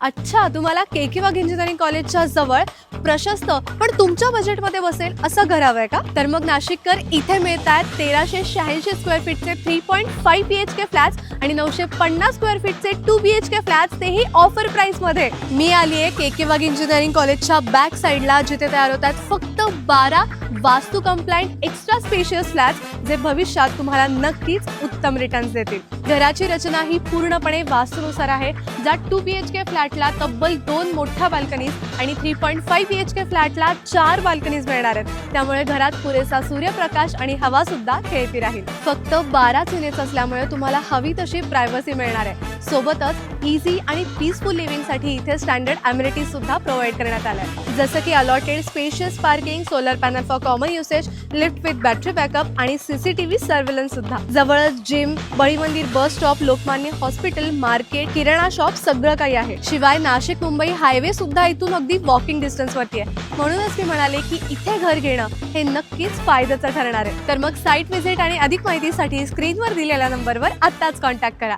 अच्छा, तुम्हाला के वाघ इंजिनिअरिंग कॉलेजच्या जवळ प्रशस्त पण तुमच्या बजेटमध्ये बसेल असं घर हवंय का? तर मग नाशिककर इथे मिळतात 1386 स्क्वेअर फीटचे 3.5 BHK फ्लॅट्स आणि 950 स्क्वेअर फीटचे 2 BHK फ्लॅट्स, तेही ऑफर प्राइस मध्ये. मी आली आहे के वाघ इंजिनिअरिंग कॉलेजच्या बॅक साईडला, जिथे तयार होतात फक्त 12 वास्तू कंप्लायंट एक्स्ट्रा स्पेशियस फ्लॅट्स, जे भविष्यात तुम्हाला नक्कीच उत्तम रिटर्न्स देतील. घराची रचना ही पूर्णपणे वास्तूनुसार आहे, ज्यात 2 BHK फ्लॅटला तब्बल 2 मोठ्या बाल्कनीज आणि 3.5 BHK फ्लॅटला 4 बाल्कनीज मिळणार आहेत. त्यामुळे घरात पुरेसा सूर्यप्रकाश आणि हवा सुद्धा खेळती राहील. फक्त 12 युनिट्स असल्यामुळे तुम्हाला हवी तशी प्रायव्हसी मिळणार आहे. सोबतच इझी आणि पीसफुल लिव्हिंगसाठी इथे स्टँडर्ड अम्युनिटीज सुद्धा प्रोव्हाइड करण्यात आल्या आहेत, जसं की allotted spacious parking, solar panel for common usage, lift with battery backup आणि CCTV सर्व्हेलन्स सुद्धा. जवळच जिम, बळी मंदिर, bus stop, Lokmanya hospital, market, किराणा शॉप सगळं काही आहे. शिवाय नाशिक मुंबई हायवे सुद्धा इथून अगदी वॉकिंग डिस्टन्स वरती आहे. म्हणूनच मी म्हणाले की इथे घर घेणं हे नक्कीच फायद्याचं ठरणार आहे. तर मग साईट व्हिजिट आणि अधिक माहितीसाठी स्क्रीनवर दिलेल्या नंबरवर आत्ताच कॉन्टॅक्ट करा.